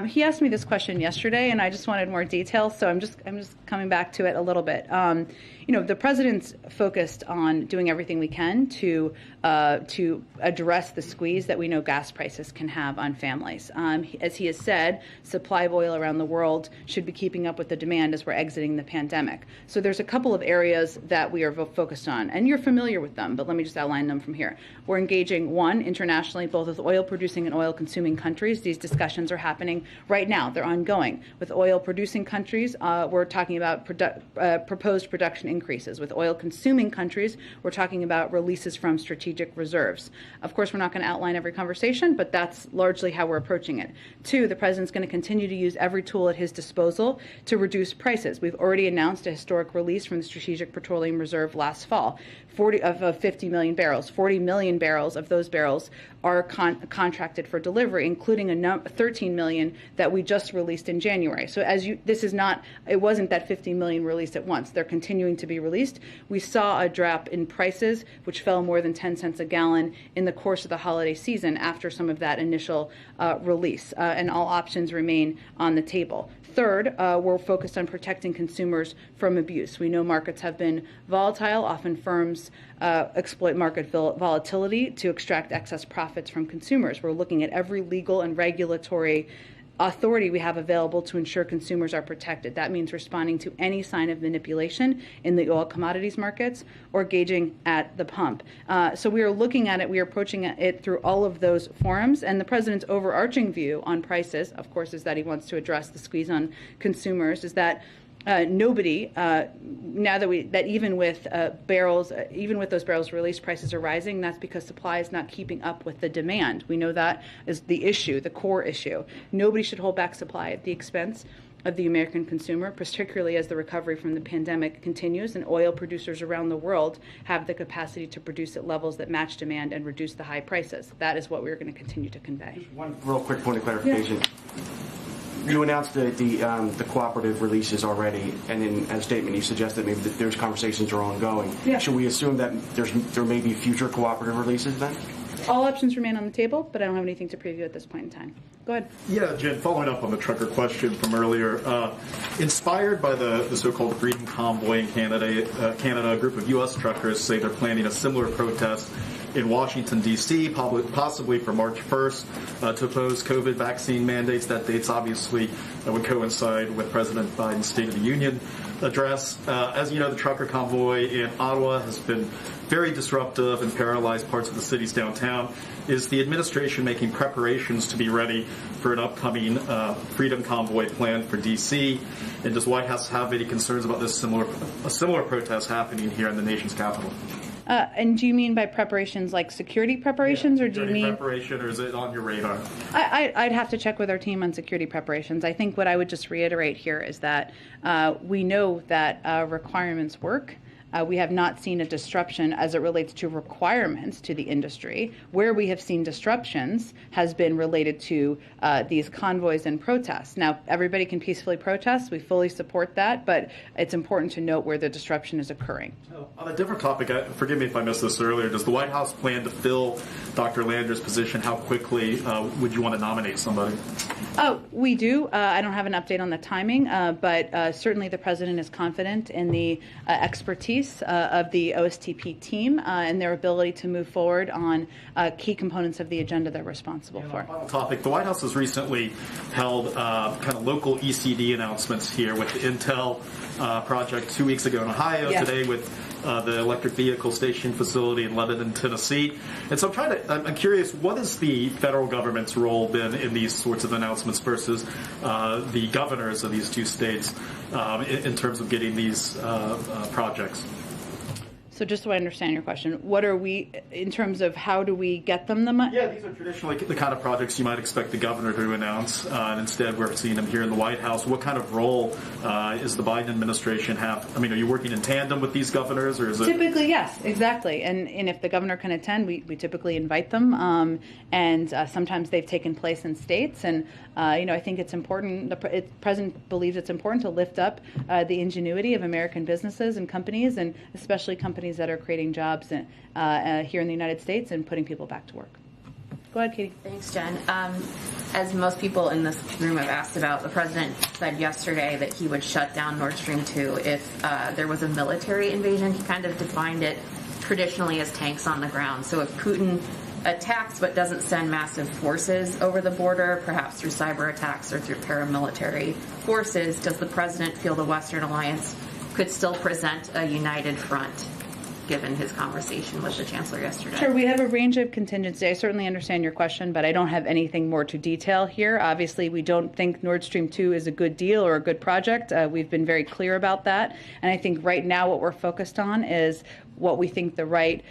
He asked me this question yesterday, and I just wanted more detail, so I'm just coming back to it a little bit. The president's focused on doing everything we can to address the squeeze that we know gas prices can have on families. As he has said, supply of oil around the world should be keeping up with the demand as we're exiting the pandemic. So there's a couple of areas that we are focused on, and you're familiar with them, but let me just outline them from here. We're engaging, one, internationally, both with oil-producing and oil-consuming countries. These discussions are happening right now. They're ongoing. With oil-producing countries, we're talking about proposed production increases. With oil-consuming countries, we're talking about releases from strategic reserves. Of course, we're not going to outline every conversation, but that's largely how we're approaching it. Two, the president's going to continue to use every tool at his disposal to reduce prices. We've already announced a historic release from the Strategic Petroleum Reserve last fall, 50 million barrels. 40 million barrels of those barrels are contracted for delivery, including 13 million that we just released in January. So it wasn't that 50 million released at once. They're continuing to be released. We saw a drop in prices, which fell more than 10 cents a gallon in the course of the holiday season after some of that initial release, and all options remain on the table. Third, we're focused on protecting consumers from abuse. We know markets have been volatile. Often firms exploit market volatility to extract excess profits from consumers. We're looking at every legal and regulatory authority we have available to ensure consumers are protected. That means responding to any sign of manipulation in the oil commodities markets or gauging at the pump. So we are looking at it, we are approaching it through all of those forums, and the president's overarching view on prices, of course, is that he wants to address the squeeze on consumers, is that nobody, now that even with those barrels released, prices are rising. That's because supply is not keeping up with the demand. We know that is the issue, the core issue. Nobody should hold back supply at the expense of the American consumer, particularly as the recovery from the pandemic continues and oil producers around the world have the capacity to produce at levels that match demand and reduce the high prices. That is what we're going to continue to convey. Just one real quick point of clarification. Yeah. You announced the cooperative releases already, and in a statement you suggested maybe that there's conversations are ongoing. Yeah. Should we assume that there may be future cooperative releases then? All options remain on the table, but I don't have anything to preview at this point in time. Go ahead. Yeah, Jen, following up on the trucker question from earlier, inspired by the so-called Freedom Convoy in Canada, a group of U.S. truckers say they're planning a similar protest in Washington, D.C., possibly for March 1st, to oppose COVID vaccine mandates. That date's obviously would coincide with President Biden's State of the Union address. As you know, the trucker convoy in Ottawa has been very disruptive and paralyzed parts of the city's downtown. Is the administration making preparations to be ready for an upcoming Freedom Convoy plan for D.C.? And does White House have any concerns about this a similar protest happening here in the nation's capital? And do you mean by preparations like security preparations, or do you mean preparation, or is it on your radar? I'd have to check with our team on security preparations. I think what I would just reiterate here is that we know that requirements work. We have not seen a disruption as it relates to requirements to the industry. Where we have seen disruptions has been related to these convoys and protests. Now, everybody can peacefully protest. We fully support that, but it's important to note where the disruption is occurring. On a different topic, forgive me if I missed this earlier, does the White House plan to fill Dr. Lander's position? How quickly would you want to nominate somebody? We do. I don't have an update on the timing, but certainly the president is confident in the expertise of the OSTP team and their ability to move forward on key components of the agenda they're responsible for. Final topic. The White House has recently held kind of local ECD announcements here with the Intel project 2 weeks ago in Ohio, today with the electric vehicle station facility in Lebanon, Tennessee. And so I'm curious, what has the federal government's role been in these sorts of announcements versus the governors of these two states in terms of getting these projects? So just so I understand your question, what are we, in terms of how do we get them the money? Yeah, these are traditionally the kind of projects you might expect the governor to announce, and instead we're seeing them here in the White House. What kind of role is the Biden administration have? I mean, are you working in tandem with these governors, or is it? Typically, yes, exactly. And if the governor can attend, we typically invite them. And sometimes they've taken place in states. And, I think it's important, the president believes it's important to lift up the ingenuity of American businesses and companies, and especially companies that are creating jobs here in the United States and putting people back to work. Go ahead, Katie. Thanks, Jen. As most people in this room have asked about, the president said yesterday that he would shut down Nord Stream 2 if there was a military invasion. He kind of defined it traditionally as tanks on the ground. So if Putin attacks but doesn't send massive forces over the border, perhaps through cyber attacks or through paramilitary forces, does the president feel the Western alliance could still present a united front, given his conversation with the chancellor yesterday? Sure, we have a range of contingency. I certainly understand your question, but I don't have anything more to detail here. Obviously, we don't think Nord Stream 2 is a good deal or a good project. We've been very clear about that. And I think right now what we're focused on is what we think the right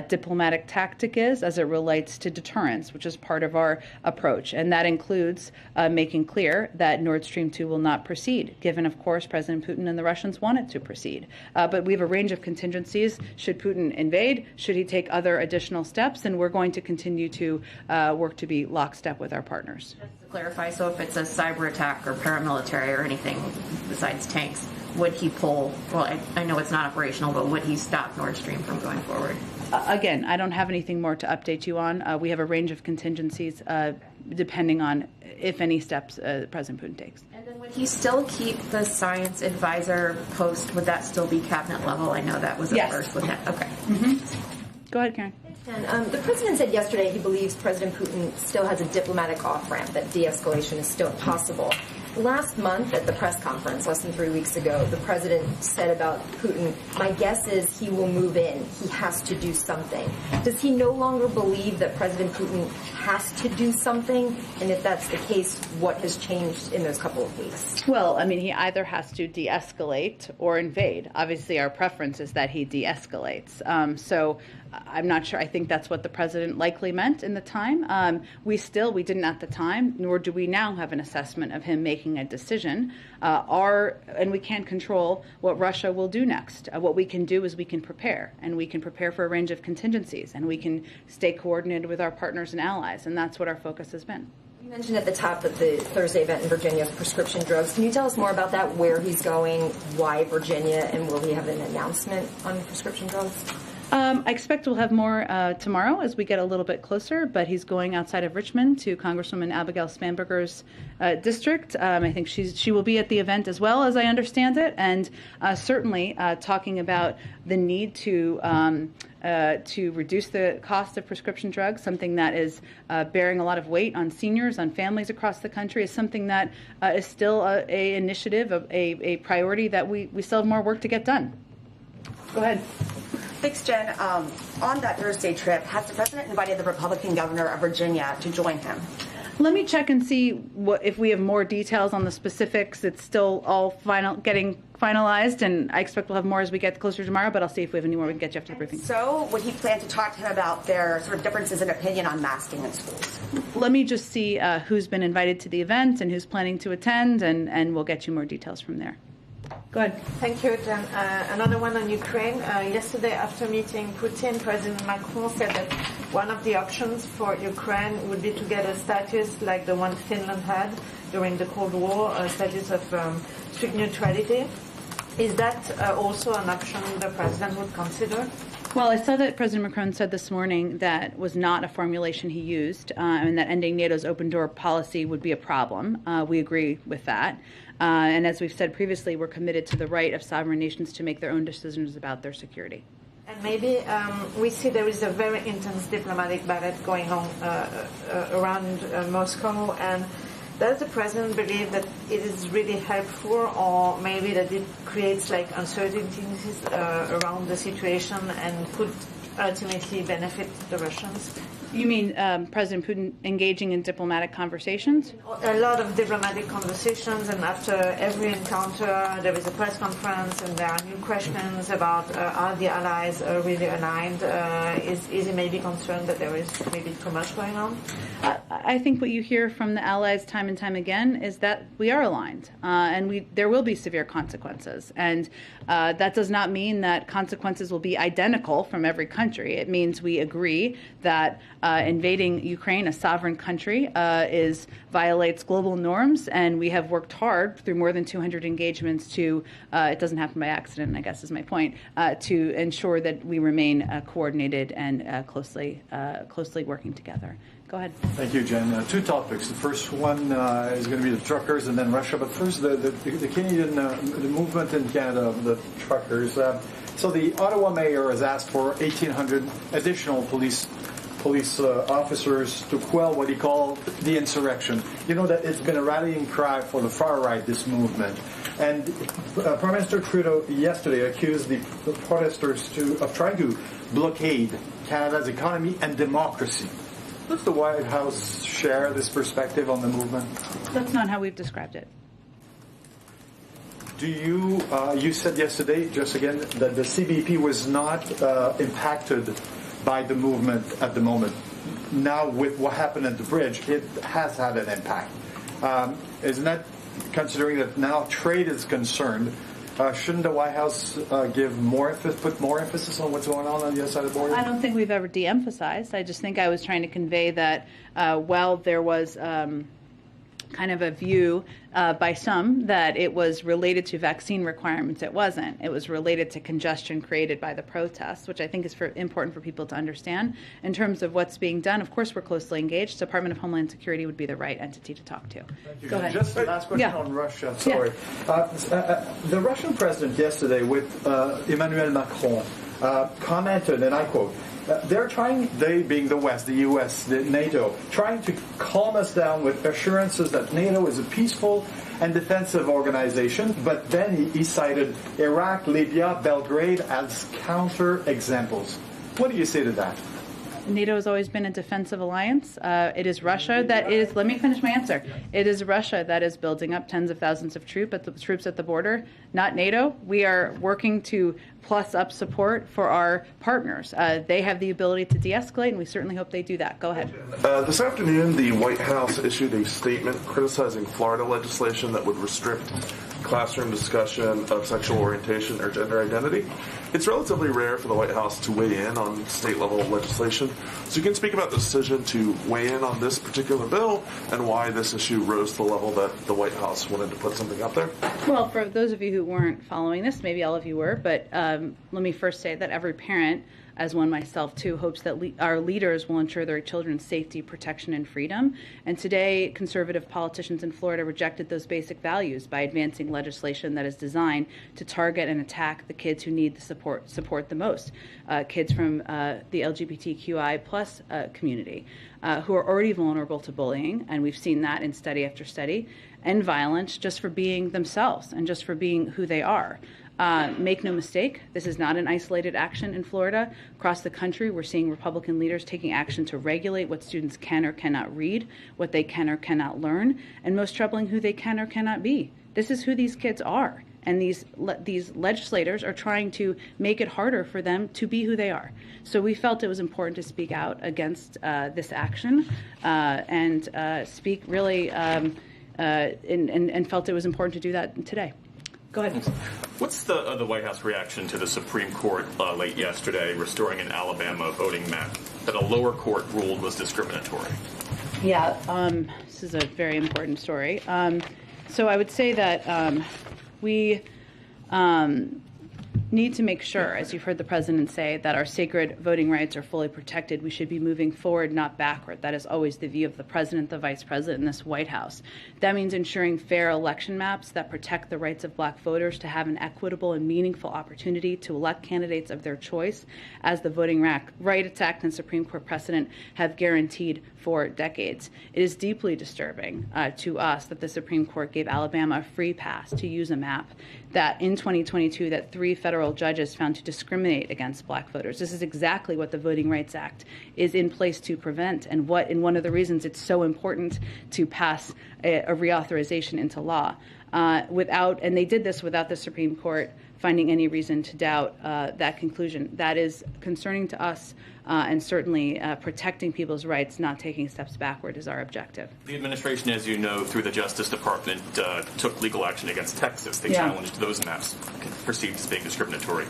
diplomatic tactic is as it relates to deterrence, which is part of our approach. And that includes making clear that Nord Stream 2 will not proceed, given, of course, President Putin and the Russians want it to proceed. But we have a range of contingencies. Should Putin invade? Should he take other additional steps? And we're going to continue to work to be lockstep with our partners. Just to clarify, so if it's a cyber attack or paramilitary or anything besides tanks, would he pull, well, I know it's not operational, but would he stop Nord Stream from going forward? Again, I don't have anything more to update you on. We have a range of contingencies depending on if any steps President Putin takes. And then would he still keep the science advisor post? Would that still be cabinet level? I know that was at first with him. Okay. Mm-hmm. Go ahead, Karen. The president said yesterday he believes President Putin still has a diplomatic off-ramp, that de-escalation is still possible. Last month at the press conference, less than 3 weeks ago, the president said about Putin, my guess is he will move in. He has to do something. Does he no longer believe that President Putin has to do something? And if that's the case, what has changed in those couple of weeks? Well, I mean, he either has to de-escalate or invade. Obviously, our preference is that he de-escalates. So I'm not sure. I think that's what the president likely meant in the time. We didn't at the time, nor do we now have an assessment of him making a decision. And we can't control what Russia will do next. What we can do is we can prepare, and we can prepare for a range of contingencies, and we can stay coordinated with our partners and allies, and that's what our focus has been. You mentioned at the top that the Thursday event in Virginia is prescription drugs. Can you tell us more about that, where he's going, why Virginia, and will he have an announcement on prescription drugs? I expect we'll have more tomorrow as we get a little bit closer, but he's going outside of Richmond to Congresswoman Abigail Spanberger's district. I think she will be at the event as well, as I understand it, and certainly talking about the need to reduce the cost of prescription drugs, something that is bearing a lot of weight on seniors, on families across the country, is something that is still a initiative, a priority that we still have more work to get done. Go ahead. Thanks, Jen. On that Thursday trip, has the president invited the Republican governor of Virginia to join him? Let me check and see if we have more details on the specifics. It's still all getting finalized, and I expect we'll have more as we get closer tomorrow, but I'll see if we have any more we can get you after the briefing. So would he plan to talk to him about their sort of differences in opinion on masking in schools? Let me just see who's been invited to the event and who's planning to attend, and we'll get you more details from there. Go ahead. Thank you, Jen. Another one on Ukraine. Yesterday, after meeting Putin, President Macron said that one of the options for Ukraine would be to get a status like the one Finland had during the Cold War, a status of strict neutrality. Is that also an option the president would consider? Well, I saw that President Macron said this morning that was not a formulation he used, and that ending NATO's open door policy would be a problem. We agree with that. And as we've said previously, we're committed to the right of sovereign nations to make their own decisions about their security. And maybe we see there is a very intense diplomatic battle going on around Moscow, and does the president believe that it is really helpful, or maybe that it creates like uncertainties around the situation and could ultimately benefit the Russians? You mean President Putin engaging in diplomatic conversations? A lot of diplomatic conversations, and after every encounter, there is a press conference, and there are new questions about are the allies really aligned? Is he maybe concerned that there is maybe too much going on? I think what you hear from the allies time and time again is that we are aligned, and there will be severe consequences. And that does not mean that consequences will be identical from every country. It means we agree that invading Ukraine, a sovereign country, violates global norms, and we have worked hard through more than 200 engagements to, it doesn't happen by accident, I guess is my point, to ensure that we remain coordinated and closely working together. Go ahead. Thank you, Jen. Two topics. The first one is going to be the truckers and then Russia. But first, the Canadian the movement in Canada of the truckers. So the Ottawa mayor has asked for 1,800 additional police officers to quell what he called the insurrection. You know that it's been a rallying cry for the far right, this movement. And Prime Minister Trudeau yesterday accused the protesters of trying to blockade Canada's economy and democracy. Does the White House share this perspective on the movement? That's not how we've described it. Do you said yesterday, just again, that the CBP was not impacted by the movement at the moment. Now, with what happened at the bridge, it has had an impact. Isn't that, considering that now trade is concerned, shouldn't the White House put more emphasis on what's going on the other side of the border? I don't think we've ever de-emphasized. I just think I was trying to convey that while there was kind of a view by some that it was related to vaccine requirements, it wasn't. It was related to congestion created by the protests, which I think is important for people to understand. In terms of what's being done, of course, we're closely engaged. Department of Homeland Security would be the right entity to talk to. Thank you. Go ahead. Just the last question on Russia. Sorry. The Russian president yesterday with Emmanuel Macron commented, and I quote, they being the West, the U.S., the NATO, trying to calm us down with assurances that NATO is a peaceful and defensive organization, but then he cited Iraq, Libya, Belgrade as counter examples. What do you say to that? NATO has always been a defensive alliance. It is Russia that is, let me finish my answer. It is Russia that is building up tens of thousands of troops at the border, not NATO. We are working to plus up support for our partners. They have the ability to de-escalate, and we certainly hope they do that. Go ahead. This afternoon, the White House issued a statement criticizing Florida legislation that would restrict classroom discussion of sexual orientation or gender identity. It's relatively rare for the White House to weigh in on state-level legislation. So you can speak about the decision to weigh in on this particular bill and why this issue rose to the level that the White House wanted to put something out there? Well, for those of you who weren't following this, maybe all of you were, but let me first say that every parent, as one myself too, hopes that our leaders will ensure their children's safety, protection, and freedom. And today, conservative politicians in Florida rejected those basic values by advancing legislation that is designed to target and attack the kids who need the support the most, kids from the LGBTQI plus community, who are already vulnerable to bullying, and we've seen that in study after study, and violence just for being themselves and just for being who they are. Make no mistake, this is not an isolated action in Florida. Across the country, we're seeing Republican leaders taking action to regulate what students can or cannot read, what they can or cannot learn, and most troubling, who they can or cannot be. This is who these kids are. And these legislators are trying to make it harder for them to be who they are. So we felt it was important to speak out against this action and speak really and felt it was important to do that today. Go ahead. What's the White House reaction to the Supreme Court late yesterday restoring an Alabama voting map that a lower court ruled was discriminatory? Yeah, this is a very important story. So I would say that we need to make sure, as you've heard the president say, that our sacred voting rights are fully protected. We should be moving forward, not backward. That is always the view of the president, the vice president, and this White House. That means ensuring fair election maps that protect the rights of black voters to have an equitable and meaningful opportunity to elect candidates of their choice, as the Voting Rights Act and Supreme Court precedent have guaranteed for decades. It is deeply disturbing to us that the Supreme Court gave Alabama a free pass to use a map that in 2022 that 3 federal judges found to discriminate against black voters. This is exactly what the Voting Rights Act is in place to prevent, and one of the reasons it's so important to pass a reauthorization into law. And they did this without the Supreme Court finding any reason to doubt that conclusion. That is concerning to us, and certainly protecting people's rights, not taking steps backward, is our objective. The administration, as you know, through the Justice Department, took legal action against Texas. They challenged those maps perceived as being discriminatory.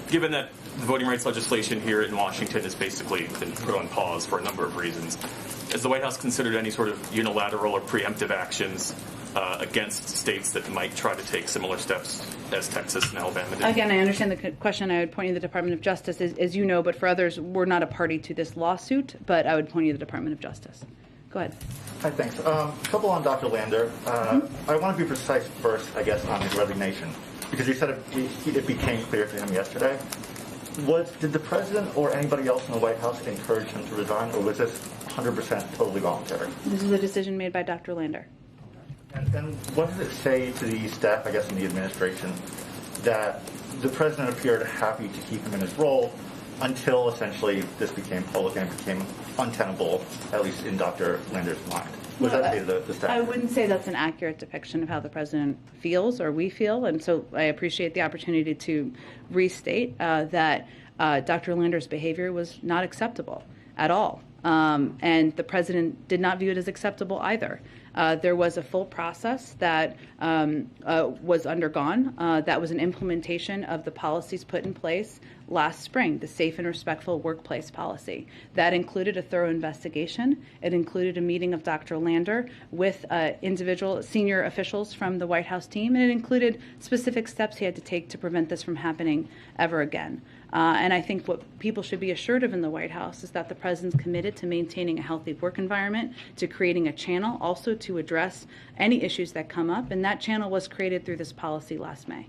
Given that the voting rights legislation here in Washington has basically been put on pause for a number of reasons, has the White House considered any sort of unilateral or preemptive actions against states that might try to take similar steps as Texas and Alabama did? Again, I understand the question. I would point you to the Department of Justice, as you know, but for others, we're not a party to this lawsuit, but I would point you to the Department of Justice. Go ahead. Hi, thanks. A couple on Dr. Lander. I want to be precise first, I guess, on his resignation, because you said it became clear to him yesterday. Did the president or anybody else in the White House encourage him to resign, or was this 100% totally voluntary? This is a decision made by Dr. Lander. And what does it say to the staff, I guess, in the administration, that the president appeared happy to keep him in his role until essentially this became public and became untenable, at least in Dr. Lander's mind? What does that say to the staff? I wouldn't say that's an accurate depiction of how the president feels or we feel, and so I appreciate the opportunity to restate that Dr. Lander's behavior was not acceptable at all. And the president did not view it as acceptable either. There was a full process that was undergone. That was an implementation of the policies put in place last spring, the Safe and Respectful Workplace Policy. That included a thorough investigation. It included a meeting of Dr. Lander with individual senior officials from the White House team, and it included specific steps he had to take to prevent this from happening ever again. And I think what people should be assured of in the White House is that the president's committed to maintaining a healthy work environment, to creating a channel also to address any issues that come up, and that channel was created through this policy last May.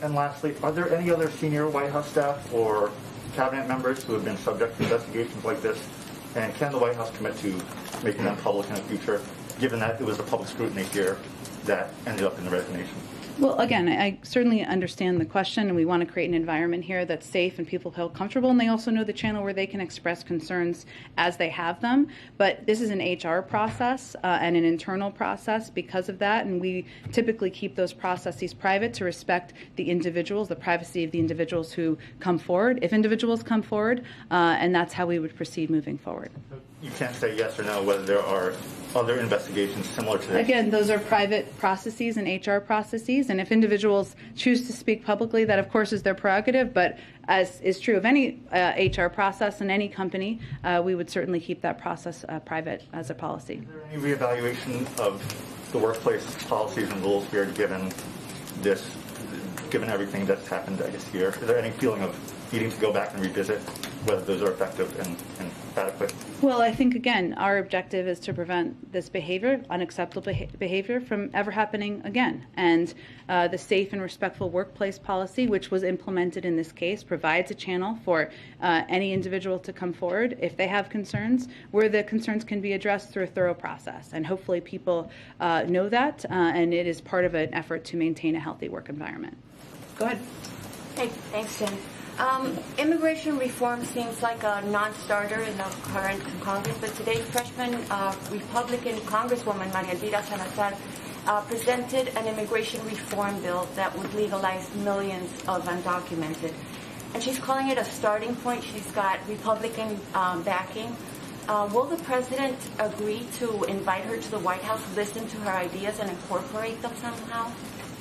And lastly, are there any other senior White House staff or cabinet members who have been subject to investigations like this? And can the White House commit to making them public in the future, given that it was the public scrutiny here that ended up in the resignation? Well, again, I certainly understand the question, and we want to create an environment here that's safe and people feel comfortable, and they also know the channel where they can express concerns as they have them. But this is an HR process and an internal process because of that, and we typically keep those processes private to respect the individuals, the privacy of the individuals who come forward, if individuals come forward, and that's how we would proceed moving forward. You can't say yes or no whether there are other investigations similar to this. Again, those are private processes and HR processes, and if individuals choose to speak publicly, that of course is their prerogative, but as is true of any HR process in any company, we would certainly keep that process private as a policy. Is there any reevaluation of the workplace policies and rules here given everything that's happened, I guess, here? Is there any feeling of needing to go back and revisit whether those are effective and adequate? Well, I think, again, our objective is to prevent this behavior, unacceptable behavior, from ever happening again. And the Safe and Respectful Workplace Policy, which was implemented in this case, provides a channel for any individual to come forward if they have concerns, where the concerns can be addressed through a thorough process. And hopefully people know that, and it is part of an effort to maintain a healthy work environment. Go ahead. Hey, thanks, Jen. Immigration reform seems like a non-starter in the current Congress, but today freshman Republican Congresswoman Maria Elvira Salazar presented an immigration reform bill that would legalize millions of undocumented. And she's calling it a starting point. She's got Republican backing. Will the president agree to invite her to the White House, listen to her ideas, and incorporate them somehow?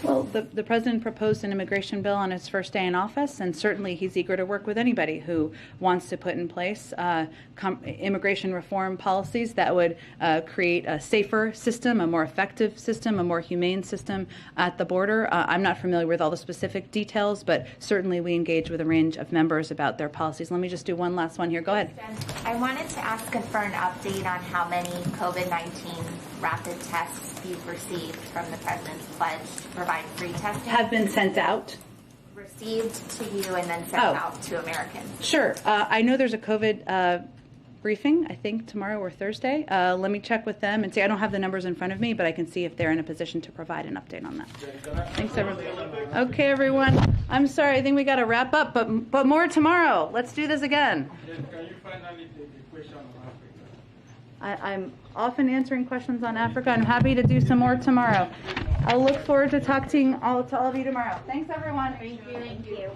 Well, the president proposed an immigration bill on his first day in office, and certainly he's eager to work with anybody who wants to put in place immigration reform policies that would create a safer system, a more effective system, a more humane system at the border. I'm not familiar with all the specific details, but certainly we engage with a range of members about their policies. Let me just do one last one here. Go ahead. I wanted to ask for an update on how many COVID-19 rapid tests you've received from the president's pledge to provide free testing. Have been sent out. Received to you and then sent out to Americans. Sure. I know there's a COVID briefing, I think tomorrow or Thursday. Let me check with them and see. I don't have the numbers in front of me, but I can see if they're in a position to provide an update on that. Thanks, everyone. Okay, everyone. I'm sorry. I think we got to wrap up, but more tomorrow. Let's do this again. Can you finally take the question on Africa? I'm often answering questions on Africa. I'm happy to do some more tomorrow. I'll look forward to talking to all of you tomorrow. Thanks, everyone. Thank you. Thank you.